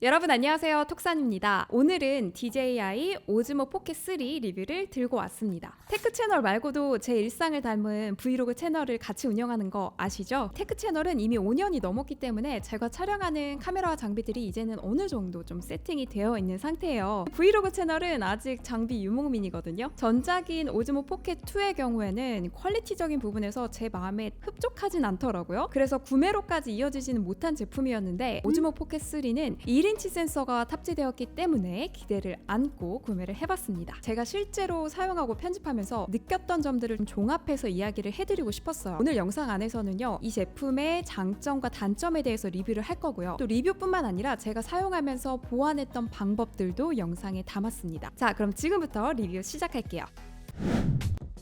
여러분 안녕하세요, 톡산입니다. 오늘은 DJI 오즈모 포켓 3 리뷰를 들고 왔습니다. 테크 채널 말고도 제 일상을 닮은 브이로그 채널을 같이 운영하는 거 아시죠? 테크 채널은 이미 5년이 넘었기 때문에 제가 촬영하는 카메라와 장비들이 이제는 어느 정도 좀 세팅이 되어 있는 상태예요. 브이로그 채널은 아직 장비 유목민이거든요. 전작인 오즈모 포켓 2의 경우에는 퀄리티적인 부분에서 제 마음에 흡족하진 않더라고요. 그래서 구매로까지 이어지지는 못한 제품이었는데 오즈모 포켓 3는 1인치 센서가 탑재되었기 때문에 기대를 안고 구매를 해봤습니다. 제가 실제로 사용하고 편집하면서 느꼈던 점들을 좀 종합해서 이야기를 해드리고 싶었어요. 오늘 영상 안에서는요, 이 제품의 장점과 단점에 대해서 리뷰를 할 거고요. 또 리뷰뿐만 아니라 제가 사용하면서 보완했던 방법들도 영상에 담았습니다. 자, 그럼 지금부터 리뷰 시작할게요.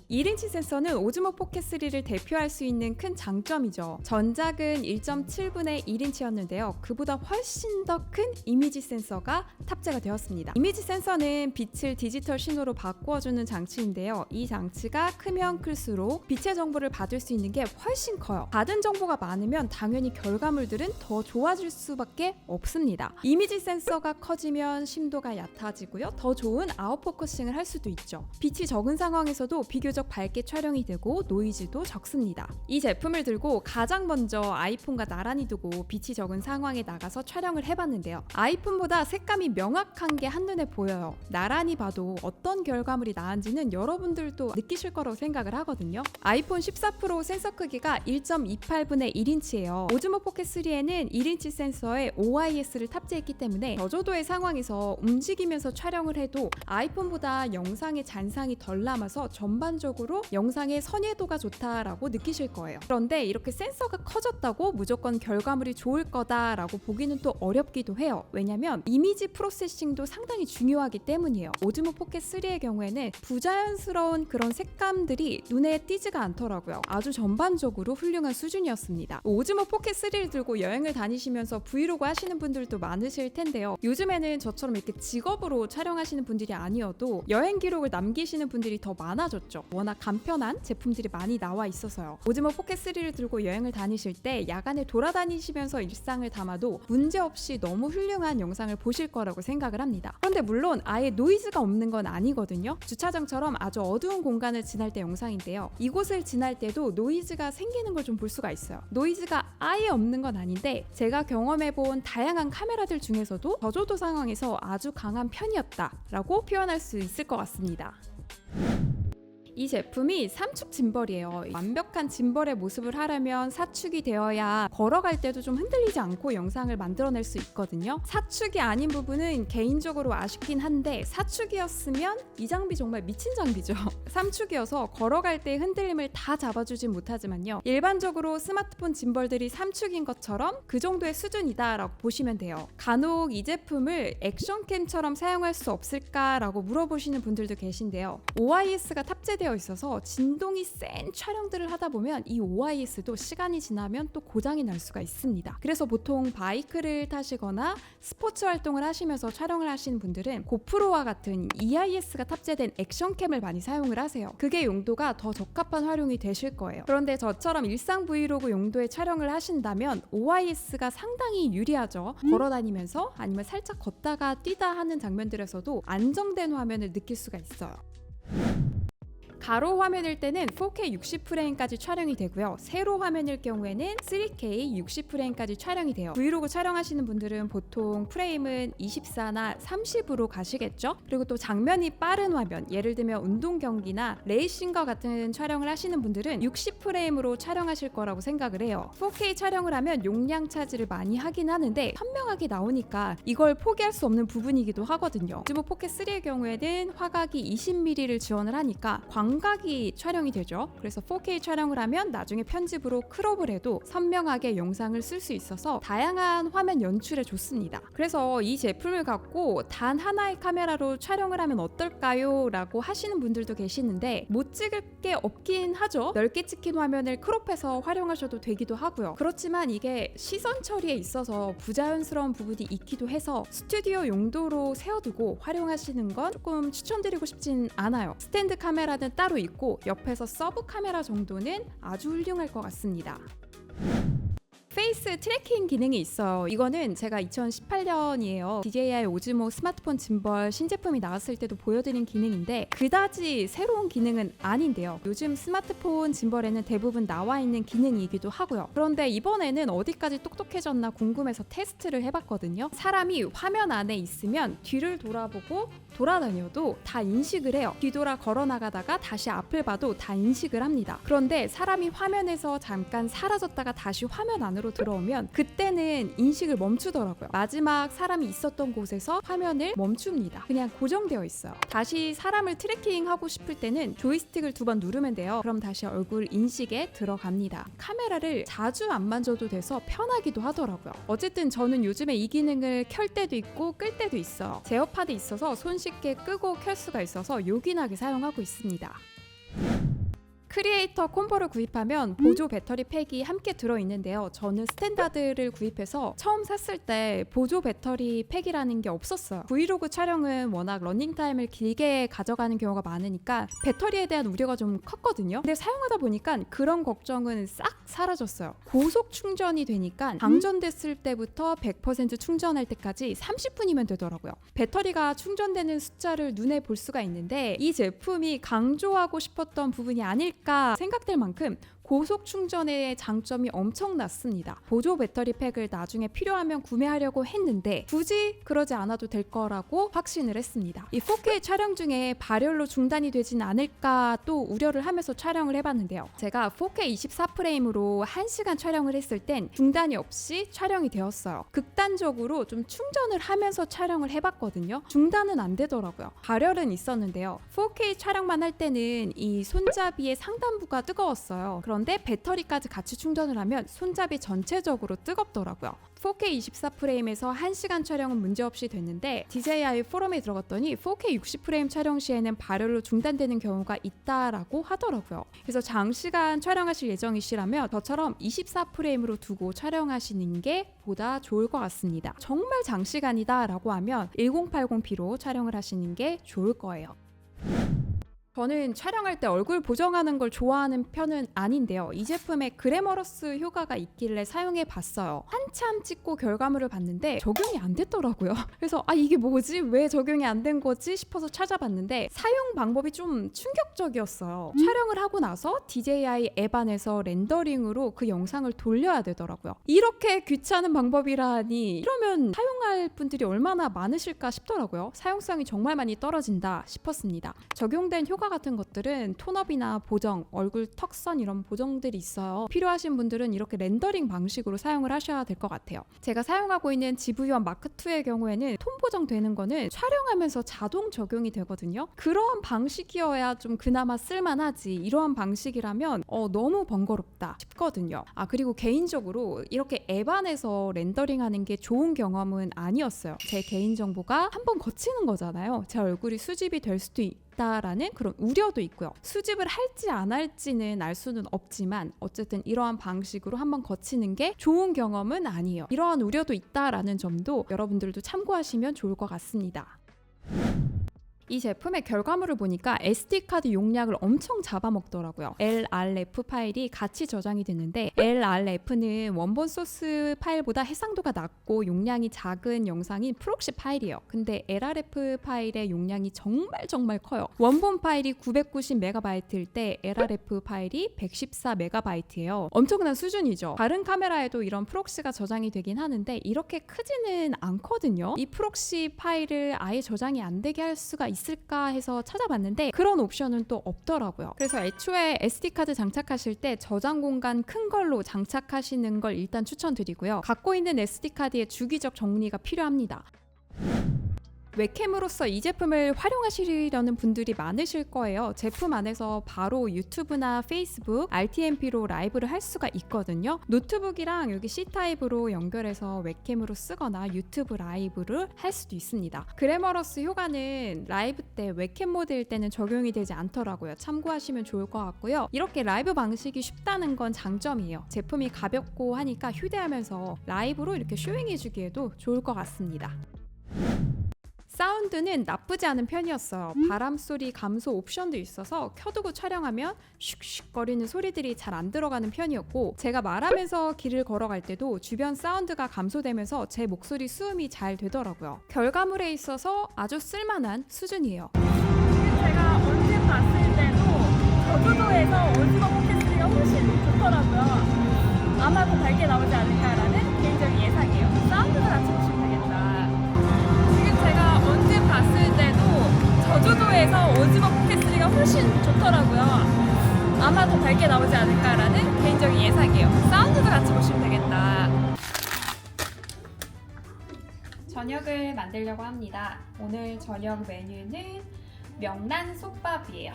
1인치 센서는 오즈모 포켓 3를 대표할 수 있는 큰 장점이죠. 전작은 1.7분의 1인치였는데요. 그보다 훨씬 더 큰 이미지 센서가 탑재가 되었습니다. 이미지 센서는 빛을 디지털 신호로 바꾸어주는 장치인데요. 이 장치가 크면 클수록 빛의 정보를 받을 수 있는 게 훨씬 커요. 받은 정보가 많으면 당연히 결과물들은 더 좋아질 수밖에 없습니다. 이미지 센서가 커지면 심도가 얕아지고요. 더 좋은 아웃포커싱을 할 수도 있죠. 빛이 적은 상황에서도 비교적 밝게 촬영이 되고 노이즈도 적습니다. 이 제품을 들고 가장 먼저 아이폰과 나란히 두고 빛이 적은 상황에 나가서 촬영을 해봤는데요. 아이폰보다 색감이 명확한 게 한눈에 보여요. 나란히 봐도 어떤 결과물이 나은지는 여러분들도 느끼실 거라고 생각을 하거든요. 아이폰 14 프로 센서 크기가 1.28분의 1인치예요. 오즈모 포켓 3에는 1인치 센서에 OIS를 탑재했기 때문에 저조도의 상황에서 움직이면서 촬영을 해도 아이폰보다 영상의 잔상이 덜 남아서 전반적으로 영상의 선예도가 좋다라고 느끼실 거예요. 그런데 이렇게 센서가 커졌다고 무조건 결과물이 좋을 거다라고 보기는 또 어렵기도 해요. 왜냐면 이미지 프로세싱도 상당히 중요하기 때문이에요. 오즈모 포켓 3의 경우에는 부자연스러운 그런 색감들이 눈에 띄지가 않더라고요. 아주 전반적으로 훌륭한 수준이었습니다. 오즈모 포켓 3를 들고 여행을 다니시면서 브이로그 하시는 분들도 많으실 텐데요. 요즘에는 저처럼 이렇게 직업으로 촬영하시는 분들이 아니어도 여행 기록을 남기시는 분들이 더 많아졌죠. 워낙 간편한 제품들이 많이 나와 있어서요. 오즈모 포켓 3를 들고 여행을 다니실 때 야간에 돌아다니시면서 일상을 담아도 문제없이 너무 훌륭한 영상을 보실 거라고 생각을 합니다. 그런데 물론 아예 노이즈가 없는 건 아니거든요. 주차장처럼 아주 어두운 공간을 지날 때 영상인데요. 이곳을 지날 때도 노이즈가 생기는 걸 좀 볼 수가 있어요. 노이즈가 아예 없는 건 아닌데 제가 경험해본 다양한 카메라들 중에서도 저조도 상황에서 아주 강한 편이었다라고 표현할 수 있을 것 같습니다. 이 제품이 3축 짐벌이에요. 완벽한 짐벌의 모습을 하려면 4축이 되어야 걸어갈 때도 좀 흔들리지 않고 영상을 만들어낼 수 있거든요. 4축이 아닌 부분은 개인적으로 아쉽긴 한데 4축이었으면 이 장비 정말 미친 장비죠. 3축이어서 걸어갈 때 흔들림을 다 잡아주진 못하지만요. 일반적으로 스마트폰 짐벌들이 3축인 것처럼 그 정도의 수준이다라고 보시면 돼요. 간혹 이 제품을 액션캠처럼 사용할 수 없을까라고 물어보시는 분들도 계신데요. OIS가 탑재되어 있어서 진동이 센 촬영들을 하다 보면 이 OIS도 시간이 지나면 또 고장이 날 수가 있습니다. 그래서 보통 바이크를 타시거나 스포츠 활동을 하시면서 촬영을 하시는 분들은 고프로와 같은 EIS가 탑재된 액션캠을 많이 사용을 하세요. 그게 용도가 더 적합한 활용이 되실 거예요. 그런데 저처럼 일상 브이로그 용도의 촬영을 하신다면 OIS가 상당히 유리하죠. 걸어다니면서 아니면 살짝 걷다가 뛰다 하는 장면들에서도 안정된 화면을 느낄 수가 있어요. 가로 화면일 때는 4K 60프레임까지 촬영이 되고요. 세로 화면일 경우에는 3K 60프레임까지 촬영이 돼요. 브이로그 촬영하시는 분들은 보통 프레임은 24나 30으로 가시겠죠? 그리고 또 장면이 빠른 화면, 예를 들면 운동 경기나 레이싱과 같은 촬영을 하시는 분들은 60프레임으로 촬영하실 거라고 생각을 해요. 4K 촬영을 하면 용량 차지를 많이 하긴 하는데 선명하게 나오니까 이걸 포기할 수 없는 부분이기도 하거든요. 오즈모 포켓 3의 경우에는 화각이 20mm를 지원을 하니까 광각이 촬영이 되죠. 그래서 4K 촬영을 하면 나중에 편집으로 크롭을 해도 선명하게 영상을 쓸 수 있어서 다양한 화면 연출에 좋습니다. 그래서 이 제품을 갖고 단 하나의 카메라로 촬영을 하면 어떨까요? 라고 하시는 분들도 계시는데 못 찍을 게 없긴 하죠. 넓게 찍힌 화면을 크롭해서 활용하셔도 되기도 하고요. 그렇지만 이게 시선 처리에 있어서 부자연스러운 부분이 있기도 해서 스튜디오 용도로 세워두고 활용하시는 건 조금 추천드리고 싶진 않아요. 스탠드 카메라는 따로 있고 옆에서 서브 카메라 정도는 아주 훌륭할 것 같습니다. 페이스 트래킹 기능이 있어요. 이거는 제가 2018년이에요. DJI 오즈모 스마트폰 짐벌 신제품이 나왔을 때도 보여드린 기능인데 그다지 새로운 기능은 아닌데요. 요즘 스마트폰 짐벌에는 대부분 나와 있는 기능이기도 하고요. 그런데 이번에는 어디까지 똑똑해졌나 궁금해서 테스트를 해봤거든요. 사람이 화면 안에 있으면 뒤를 돌아보고 돌아다녀도 다 인식을 해요. 뒤돌아 걸어나가다가 다시 앞을 봐도 다 인식을 합니다. 그런데 사람이 화면에서 잠깐 사라졌다가 다시 화면 안으로 들어오면 그때는 인식을 멈추더라고요. 마지막 사람이 있었던 곳에서 화면을 멈춥니다. 그냥 고정되어 있어요. 다시 사람을 트래킹하고 싶을 때는 조이스틱을 2번 누르면 돼요. 그럼 다시 얼굴 인식에 들어갑니다. 카메라를 자주 안 만져도 돼서 편하기도 하더라고요. 어쨌든 저는 요즘에 이 기능을 켤 때도 있고 끌 때도 있어요. 제어팟이 있어서 손쉽게 끄고 켤 수가 있어서 요긴하게 사용하고 있습니다. 크리에이터 콤보를 구입하면 보조 배터리 팩이 함께 들어있는데요. 저는 스탠다드를 구입해서 처음 샀을 때 보조 배터리 팩이라는 게 없었어요. 브이로그 촬영은 워낙 러닝타임을 길게 가져가는 경우가 많으니까 배터리에 대한 우려가 좀 컸거든요. 근데 사용하다 보니까 그런 걱정은 싹 사라졌어요. 고속 충전이 되니까 방전됐을 때부터 100% 충전할 때까지 30분이면 되더라고요. 배터리가 충전되는 숫자를 눈에 볼 수가 있는데 이 제품이 강조하고 싶었던 부분이 아닐까 생각될 만큼 고속 충전의 장점이 엄청났습니다. 보조 배터리 팩을 나중에 필요하면 구매하려고 했는데 굳이 그러지 않아도 될 거라고 확신을 했습니다. 이 4K 촬영 중에 발열로 중단이 되진 않을까 또 우려를 하면서 촬영을 해봤는데요. 제가 4K 24프레임으로 1시간 촬영을 했을 땐 중단이 없이 촬영이 되었어요. 극단적으로 좀 충전을 하면서 촬영을 해봤거든요. 중단은 안 되더라고요. 발열은 있었는데요. 4K 촬영만 할 때는 이 손잡이의 상단부가 뜨거웠어요. 그런데 배터리까지 같이 충전을 하면 손잡이 전체적으로 뜨겁더라고요. 4K 24프레임에서 1시간 촬영은 문제없이 됐는데 DJI 포럼에 들어갔더니 4K 60프레임 촬영 시에는 발열로 중단되는 경우가 있다라고 하더라고요. 그래서 장시간 촬영하실 예정이시라면 저처럼 24프레임으로 두고 촬영하시는 게 보다 좋을 것 같습니다. 정말 장시간이다 라고 하면 1080p로 촬영을 하시는 게 좋을 거예요. 저는 촬영할 때 얼굴 보정하는 걸 좋아하는 편은 아닌데요. 이 제품에 그래머러스 효과가 있길래 사용해 봤어요. 한참 찍고 결과물을 봤는데 적용이 안 됐더라고요. 그래서 이게 뭐지? 왜 적용이 안 된 거지? 싶어서 찾아봤는데 사용 방법이 좀 충격적이었어요. 촬영을 하고 나서 DJI 앱 안에서 렌더링으로 그 영상을 돌려야 되더라고요. 이렇게 귀찮은 방법이라니 이러면 사용할 분들이 얼마나 많으실까 싶더라고요. 사용성이 정말 많이 떨어진다 싶었습니다. 적용된 효과 같은 것들은 톤업이나 보정, 얼굴 턱선 이런 보정들이 있어요. 필요하신 분들은 이렇게 렌더링 방식으로 사용을 하셔야 될 것 같아요. 제가 사용하고 있는 GV1 마크2의 경우에는 톤 보정되는 거는 촬영하면서 자동 적용이 되거든요. 그런 방식이어야 좀 그나마 쓸만하지 이러한 방식이라면 너무 번거롭다 싶거든요. 그리고 개인적으로 이렇게 앱 안에서 렌더링하는 게 좋은 경험은 아니었어요. 제 개인정보가 한번 거치는 거잖아요. 제 얼굴이 수집이 될 수도 라는 그런 우려도 있고요. 수집을 할지 안 할지는 알 수는 없지만 어쨌든 이러한 방식으로 한번 거치는 게 좋은 경험은 아니에요. 이러한 우려도 있다라는 점도 여러분들도 참고하시면 좋을 것 같습니다. 이 제품의 결과물을 보니까 SD카드 용량을 엄청 잡아먹더라고요. LRF 파일이 같이 저장이 됐는데 LRF는 원본 소스 파일보다 해상도가 낮고 용량이 작은 영상인 프록시 파일이에요. 근데 LRF 파일의 용량이 정말 커요. 원본 파일이 990MB일 때 LRF 파일이 114MB예요. 엄청난 수준이죠. 다른 카메라에도 이런 프록시가 저장이 되긴 하는데 이렇게 크지는 않거든요. 이 프록시 파일을 아예 저장이 안 되게 할 수가 있을까 해서 찾아봤는데 그런 옵션은 또 없더라고요. 그래서 애초에 SD카드 장착하실 때 저장 공간 큰 걸로 장착하시는 걸 일단 추천드리고요. 갖고 있는 SD카드의 주기적 정리가 필요합니다. 웹캠으로서 이 제품을 활용하시려는 분들이 많으실 거예요. 제품 안에서 바로 유튜브나 페이스북, RTMP로 라이브를 할 수가 있거든요. 노트북이랑 여기 C타입으로 연결해서 웹캠으로 쓰거나 유튜브 라이브를 할 수도 있습니다. 그래머러스 효과는 라이브 때 웹캠 모드일 때는 적용이 되지 않더라고요. 참고하시면 좋을 것 같고요. 이렇게 라이브 방식이 쉽다는 건 장점이에요. 제품이 가볍고 하니까 휴대하면서 라이브로 이렇게 쇼잉해주기에도 좋을 것 같습니다. 사운드는 나쁘지 않은 편이었어요. 바람소리 감소 옵션도 있어서 켜두고 촬영하면 슉슉 거리는 소리들이 잘 안 들어가는 편이었고, 제가 말하면서 길을 걸어갈 때도 주변 사운드가 감소되면서 제 목소리 수음이 잘 되더라고요. 결과물에 있어서 아주 쓸만한 수준이에요. 제가 언제 봤을 때도 저조도에서 오즈모 포켓3가 훨씬 좋더라고요. 아마 더 밝게 나오지 않을까라는 개인적인 예상이에요. 사운드도 같이 보시면 되겠다. 지금 제가 언제 봤을 때도 저조도에서 오즈모 포켓3가 훨씬 좋더라고요. 아마 더 밝게 나오지 않을까라는 개인적인 예상이에요. 사운드도 같이 보시면 되겠다. 저녁을 만들려고 합니다. 오늘 저녁 메뉴는 명란 솥밥이에요.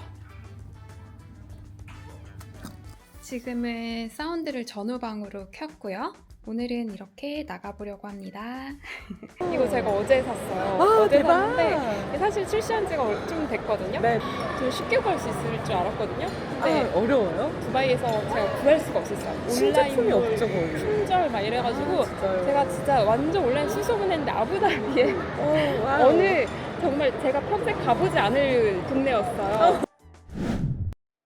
지금은 사운드를 전후방으로 켰고요. 오늘은 이렇게 나가보려고 합니다. 이거 제가 어제 샀어요. 어제 대박. 샀는데 사실 출시한 지가 좀 됐거든요. 네. 좀 쉽게 구할 수 있을 줄 알았거든요. 근데 어려워요? 두바이에서 제가 구할 수가 없었어요. 신제품이 없죠 거의. 품절 막 이래가지고 진짜요? 제가 진짜 완전 온라인 수소문했는데 아부다비에 어느 정말 제가 평생 가보지 않을 동네였어요.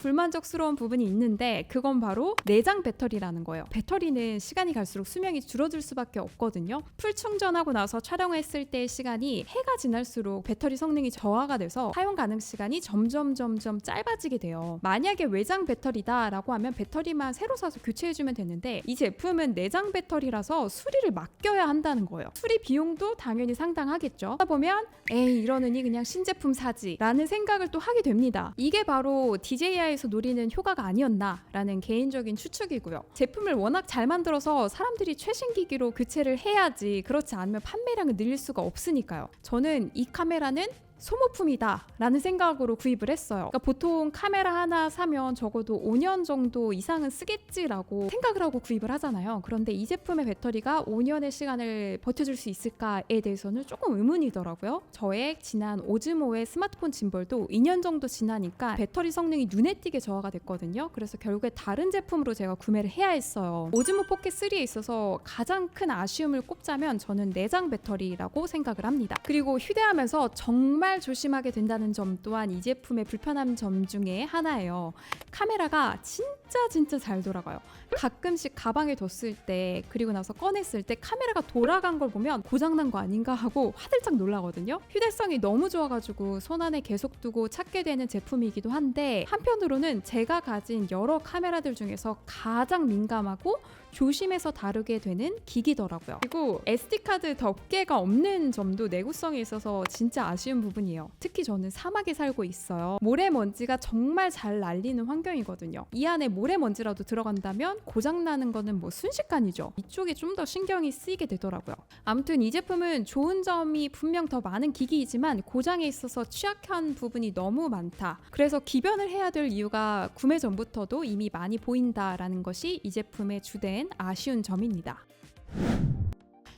불만족스러운 부분이 있는데 그건 바로 내장 배터리라는 거예요. 배터리는 시간이 갈수록 수명이 줄어들 수밖에 없거든요. 풀 충전하고 나서 촬영했을 때의 시간이 해가 지날수록 배터리 성능이 저하가 돼서 사용 가능 시간이 점점 짧아지게 돼요. 만약에 외장 배터리다라고 하면 배터리만 새로 사서 교체해주면 되는데 이 제품은 내장 배터리라서 수리를 맡겨야 한다는 거예요. 수리 비용도 당연히 상당하겠죠. 하다 보면 에이 이러느니 그냥 신제품 사지 라는 생각을 또 하게 됩니다. 이게 바로 DJI에서 노리는 효과가 아니었나라는 개인적인 추측이고요. 제품을 워낙 잘 만들어서 사람들이 최신 기기로 교체를 해야지, 그렇지 않으면 판매량을 늘릴 수가 없으니까요. 저는 이 카메라는 소모품이다 라는 생각으로 구입을 했어요. 그러니까 보통 카메라 하나 사면 적어도 5년 정도 이상은 쓰겠지라고 생각을 하고 구입을 하잖아요. 그런데 이 제품의 배터리가 5년의 시간을 버텨줄 수 있을까에 대해서는 조금 의문이더라고요. 저의 지난 오즈모의 스마트폰 짐벌도 2년 정도 지나니까 배터리 성능이 눈에 띄게 저하가 됐거든요. 그래서 결국에 다른 제품으로 제가 구매를 해야 했어요. 오즈모 포켓 3에 있어서 가장 큰 아쉬움을 꼽자면 저는 내장 배터리라고 생각을 합니다. 그리고 휴대하면서 정말 조심하게 된다는 점 또한 이 제품의 불편한 점 중에 하나예요. 카메라가 진짜 잘 돌아가요. 가끔씩 가방에 뒀을 때 그리고 나서 꺼냈을 때 카메라가 돌아간 걸 보면 고장난 거 아닌가 하고 화들짝 놀라거든요. 휴대성이 너무 좋아가지고 손 안에 계속 두고 찾게 되는 제품이기도 한데, 한편으로는 제가 가진 여러 카메라들 중에서 가장 민감하고 조심해서 다루게 되는 기기더라고요. 그리고 SD카드 덮개가 없는 점도 내구성에 있어서 진짜 아쉬운 부분이에요. 특히 저는 사막에 살고 있어요. 모래먼지가 정말 잘 날리는 환경이거든요. 이 안에 모래먼지라도 들어간다면 고장나는 거는 뭐 순식간이죠. 이쪽에 좀 더 신경이 쓰이게 되더라고요. 아무튼 이 제품은 좋은 점이 분명 더 많은 기기이지만 고장에 있어서 취약한 부분이 너무 많다. 그래서 기변을 해야 될 이유가 구매 전부터도 이미 많이 보인다라는 것이 이 제품의 주된 아쉬운 점입니다.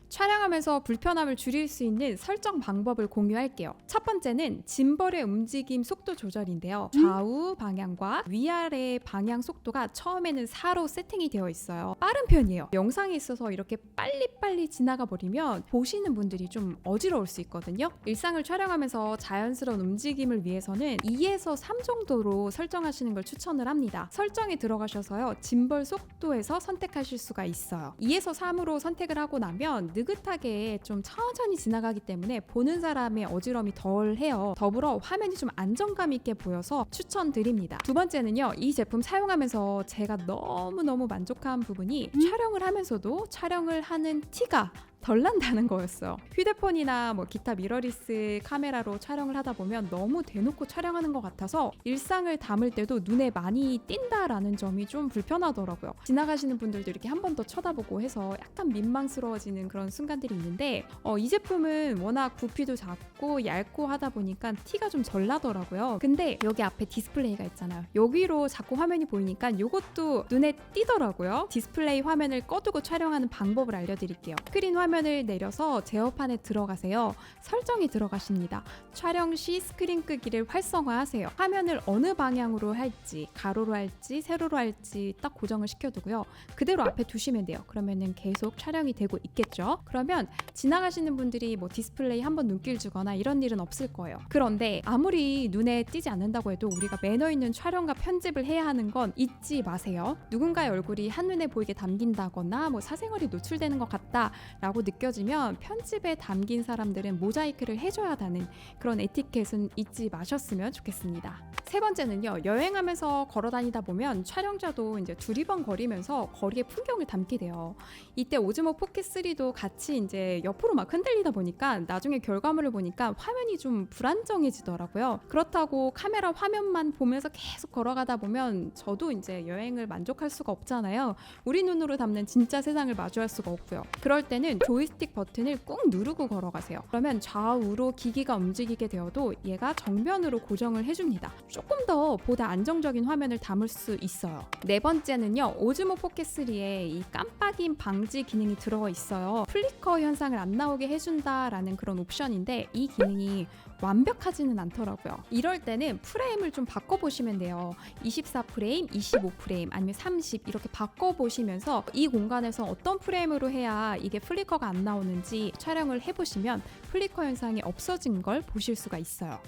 촬영하면서 불편함을 줄일 수 있는 설정 방법을 공유할게요. 첫 번째는 짐벌의 움직임 속도 조절인데요. 좌우 방향과 위아래 방향 속도가 처음에는 4로 세팅이 되어 있어요. 빠른 편이에요. 영상에 있어서 이렇게 빨리 지나가 버리면 보시는 분들이 좀 어지러울 수 있거든요. 일상을 촬영하면서 자연스러운 움직임을 위해서는 2에서 3 정도로 설정하시는 걸 추천을 합니다. 설정에 들어가셔서요. 짐벌 속도에서 선택하실 수가 있어요. 2에서 3으로 선택을 하고 나면 느긋하게 좀 천천히 지나가기 때문에 보는 사람의 어지러움이 덜해요. 더불어 화면이 좀 안정감 있게 보여서 추천드립니다. 두 번째는요. 이 제품 사용하면서 제가 너무 만족한 부분이 촬영을 하면서도 촬영을 하는 티가 덜 난다는 거였어요. 휴대폰이나 뭐 기타 미러리스 카메라로 촬영을 하다 보면 너무 대놓고 촬영하는 것 같아서 일상을 담을 때도 눈에 많이 띈다라는 점이 좀 불편하더라고요. 지나가시는 분들도 이렇게 한 번 더 쳐다보고 해서 약간 민망스러워지는 그런 순간들이 있는데 이 제품은 워낙 부피도 작고 얇고 하다 보니까 티가 좀 덜 나더라고요. 근데 여기 앞에 디스플레이가 있잖아요. 여기로 자꾸 화면이 보이니까 이것도 눈에 띄더라고요. 디스플레이 화면을 꺼두고 촬영하는 방법을 알려드릴게요. 스크린 화면 화면을 내려서 제어판에 들어가세요. 설정이 들어가십니다. 촬영 시 스크린 끄기를 활성화하세요. 화면을 어느 방향으로 할지, 가로로 할지 세로로 할지 딱 고정을 시켜두고요. 그대로 앞에 두시면 돼요. 그러면은 계속 촬영이 되고 있겠죠. 그러면 지나가시는 분들이 뭐 디스플레이 한번 눈길 주거나 이런 일은 없을 거예요. 그런데 아무리 눈에 띄지 않는다고 해도 우리가 매너 있는 촬영과 편집을 해야 하는 건 잊지 마세요. 누군가의 얼굴이 한눈에 보이게 담긴다거나 뭐 사생활이 노출되는 것 같다라고 느껴지면 편집에 담긴 사람들은 모자이크를 해줘야 하는 그런 에티켓은 잊지 마셨으면 좋겠습니다. 세 번째는요, 여행하면서 걸어다니다 보면 촬영자도 이제 두리번거리면서 거리의 풍경을 담게 돼요. 이때 오즈모 포켓3도 같이 이제 옆으로 막 흔들리다 보니까 나중에 결과물을 보니까 화면이 좀 불안정해지더라고요. 그렇다고 카메라 화면만 보면서 계속 걸어가다 보면 저도 이제 여행을 만족할 수가 없잖아요. 우리 눈으로 담는 진짜 세상을 마주할 수가 없고요. 그럴 때는 조이스틱 버튼을 꾹 누르고 걸어가세요. 그러면 좌우로 기기가 움직이게 되어도 얘가 정면으로 고정을 해줍니다. 조금 더 보다 안정적인 화면을 담을 수 있어요. 네 번째는요, 오즈모 포켓3에 이 깜빡임 방지 기능이 들어가 있어요. 플리커 현상을 안 나오게 해준다라는 그런 옵션인데 이 기능이 완벽하지는 않더라고요. 이럴 때는 프레임을 좀 바꿔보시면 돼요. 24프레임, 25프레임 아니면 30 이렇게 바꿔보시면서 이 공간에서 어떤 프레임으로 해야 이게 플리커가 안 나오는지 촬영을 해보시면 플리커 현상이 없어진 걸 보실 수가 있어요.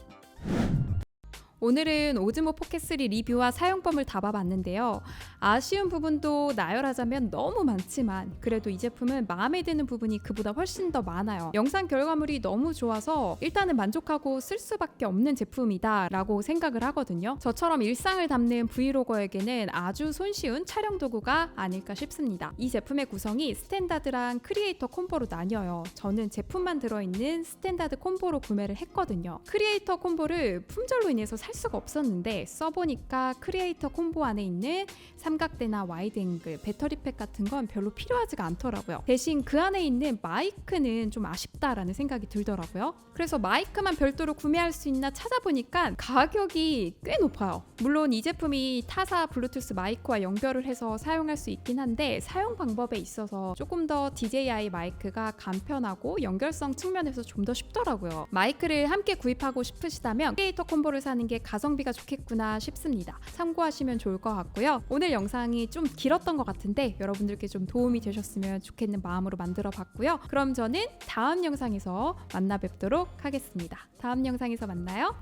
오늘은 오즈모 포켓3 리뷰와 사용법을 다 봐봤는데요. 아쉬운 부분도 나열하자면 너무 많지만 그래도 이 제품은 마음에 드는 부분이 그보다 훨씬 더 많아요. 영상 결과물이 너무 좋아서 일단은 만족하고 쓸 수밖에 없는 제품이다 라고 생각을 하거든요. 저처럼 일상을 담는 브이로거에게는 아주 손쉬운 촬영 도구가 아닐까 싶습니다. 이 제품의 구성이 스탠다드랑 크리에이터 콤보로 나뉘어요. 저는 제품만 들어있는 스탠다드 콤보로 구매를 했거든요. 크리에이터 콤보를 품절로 인해서 살 수가 없었는데 써보니까 크리에이터 콤보 안에 있는 삼각대나 와이드 앵글, 배터리팩 같은 건 별로 필요하지가 않더라고요. 대신 그 안에 있는 마이크는 좀 아쉽다라는 생각이 들더라고요. 그래서 마이크만 별도로 구매할 수 있나 찾아보니까 가격이 꽤 높아요. 물론 이 제품이 타사 블루투스 마이크와 연결을 해서 사용할 수 있긴 한데 사용 방법에 있어서 조금 더 DJI 마이크가 간편하고 연결성 측면에서 좀 더 쉽더라고요. 마이크를 함께 구입하고 싶으시다면 크리에이터 콤보를 사는 게 가성비가 좋겠구나 싶습니다. 참고하시면 좋을 것 같고요. 오늘 영상이 좀 길었던 것 같은데 여러분들께 좀 도움이 되셨으면 좋겠는 마음으로 만들어 봤고요. 그럼 저는 다음 영상에서 만나 뵙도록 하겠습니다. 다음 영상에서 만나요.